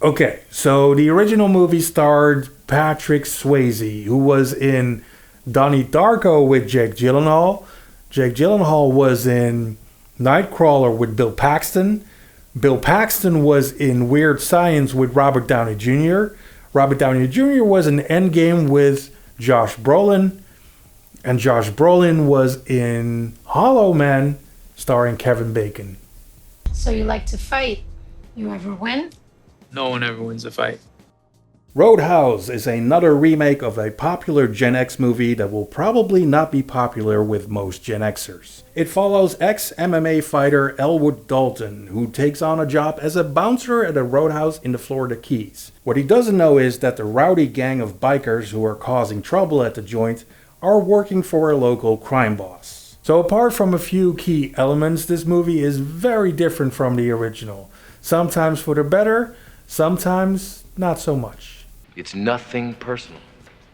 Okay, so the original movie starred Patrick Swayze, who was in Donnie Darko with Jake Gyllenhaal. Jake Gyllenhaal was in Nightcrawler with Bill Paxton. Bill Paxton was in Weird Science with Robert Downey Jr. Robert Downey Jr. was in Endgame with Josh Brolin. And Josh Brolin was in Hollow Man, starring Kevin Bacon. So you like to fight. You ever win? No one ever wins a fight. Roadhouse is another remake of a popular Gen X movie that will probably not be popular with most Gen Xers. It follows ex-MMA fighter Elwood Dalton, who takes on a job as a bouncer at a roadhouse in the Florida Keys. What he doesn't know is that the rowdy gang of bikers who are causing trouble at the joint are working for a local crime boss. So apart from a few key elements, this movie is very different from the original. Sometimes for the better, sometimes not so much. It's nothing personal.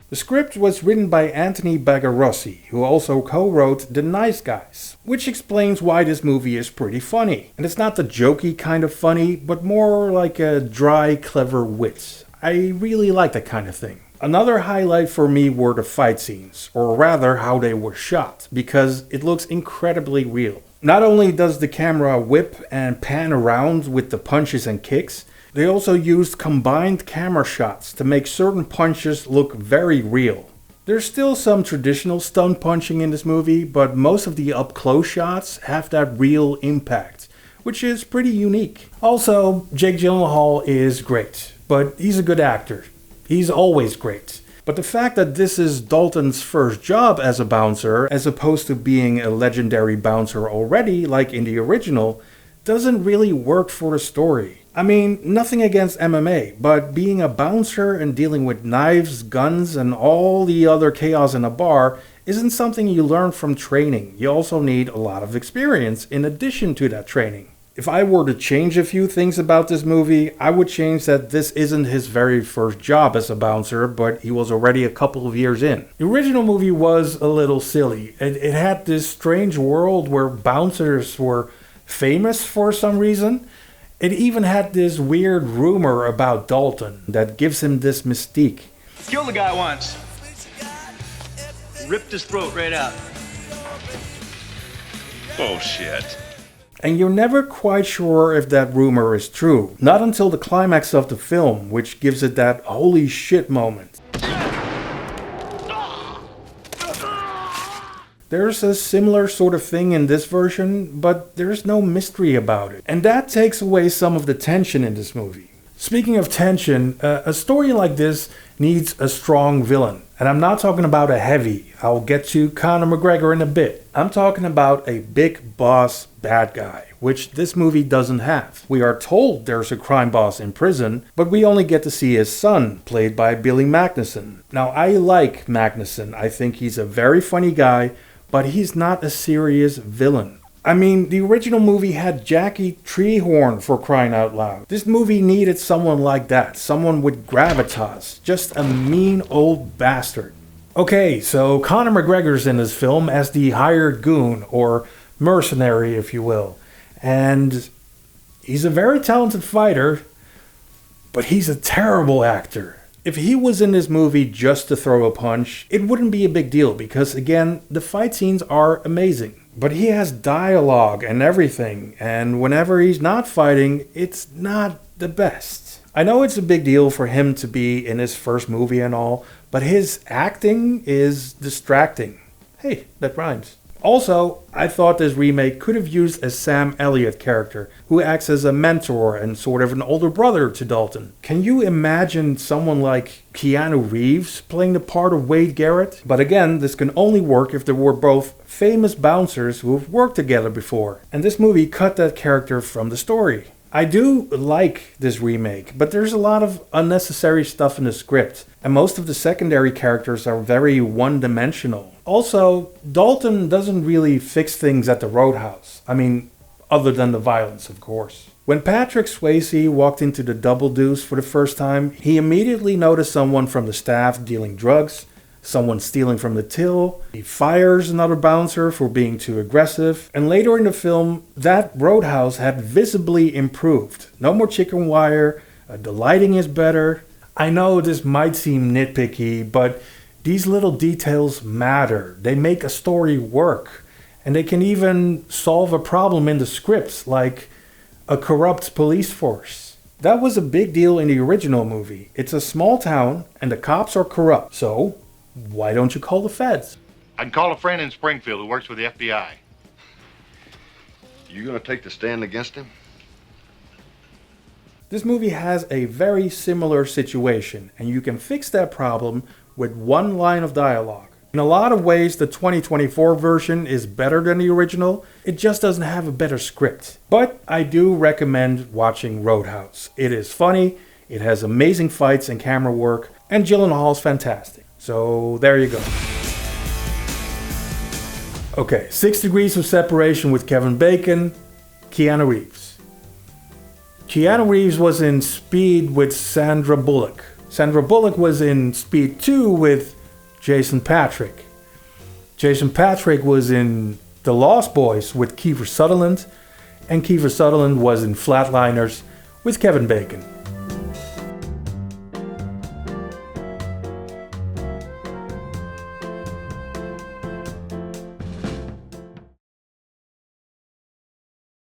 The script was written by Anthony Bagarossi, who also co-wrote The Nice Guys, which explains why this movie is pretty funny. And it's not the jokey kind of funny, but more like a dry, clever wit. I really like that kind of thing. Another highlight for me were the fight scenes, or rather how they were shot, because it looks incredibly real. Not only does the camera whip and pan around with the punches and kicks, they also used combined camera shots to make certain punches look very real. There's still some traditional stunt punching in this movie, but most of the up-close shots have that real impact, which is pretty unique. Also, Jake Gyllenhaal is great, but he's a good actor. He's always great. But the fact that this is Dalton's first job as a bouncer, as opposed to being a legendary bouncer already, like in the original, doesn't really work for the story. I mean, nothing against MMA, but being a bouncer and dealing with knives, guns, and all the other chaos in a bar isn't something you learn from training. You also need a lot of experience in addition to that training. If I were to change a few things about this movie, I would change that this isn't his very first job as a bouncer, but he was already a couple of years in. The original movie was a little silly. It had this strange world where bouncers were famous for some reason. It even had this weird rumor about Dalton that gives him this mystique. Killed the guy once. Ripped his throat right out. Bullshit. And you're never quite sure if that rumor is true. Not until the climax of the film, which gives it that holy shit moment. There's a similar sort of thing in this version, but there's no mystery about it. And that takes away some of the tension in this movie. Speaking of tension, a story like this needs a strong villain. And I'm not talking about a heavy. I'll get to Conor McGregor in a bit. I'm talking about a big boss bad guy, which this movie doesn't have. We are told there's a crime boss in prison, but we only get to see his son, played by Billy Magnussen. Now, I like Magnussen. I think he's a very funny guy, but he's not a serious villain. I mean, the original movie had Jackie Treehorn, for crying out loud. This movie needed someone like that, someone with gravitas, just a mean old bastard. Okay, so Conor McGregor's in this film as the hired goon, or mercenary if you will. And he's a very talented fighter, but he's a terrible actor. If he was in this movie just to throw a punch, it wouldn't be a big deal because, again, the fight scenes are amazing. But he has dialogue and everything, and whenever he's not fighting, it's not the best. I know it's a big deal for him to be in his first movie and all, but his acting is distracting. Hey, that rhymes. Also, I thought this remake could have used a Sam Elliott character, who acts as a mentor and sort of an older brother to Dalton. Can you imagine someone like Keanu Reeves playing the part of Wade Garrett? But again, this can only work if there were both famous bouncers who have worked together before. And this movie cut that character from the story. I do like this remake, but there's a lot of unnecessary stuff in the script, and most of the secondary characters are very one-dimensional. Also, Dalton doesn't really fix things at the Roadhouse. I mean, other than the violence, of course. When Patrick Swayze walked into the Double Deuce for the first time, he immediately noticed someone from the staff dealing drugs, someone stealing from the till. He fires another bouncer for being too aggressive. And later in the film, that Roadhouse had visibly improved. No more chicken wire, The lighting is better. I know this might seem nitpicky, but these little details matter. They make a story work. And they can even solve a problem in the scripts, like a corrupt police force. That was a big deal in the original movie. It's a small town and the cops are corrupt. So, why don't you call the feds? I can call a friend in Springfield who works with the FBI. You gonna take the stand against him? This movie has a very similar situation, and you can fix that problem with one line of dialogue. In a lot of ways, the 2024 version is better than the original. It just doesn't have a better script. But I do recommend watching Roadhouse. It is funny, it has amazing fights and camera work, and Gyllenhaal's fantastic. So there you go. Okay, 6 Degrees of Separation with Kevin Bacon, Keanu Reeves. Keanu Reeves was in Speed with Sandra Bullock. Sandra Bullock was in Speed 2 with Jason Patric. Jason Patric was in The Lost Boys with Kiefer Sutherland, and Kiefer Sutherland was in Flatliners with Kevin Bacon.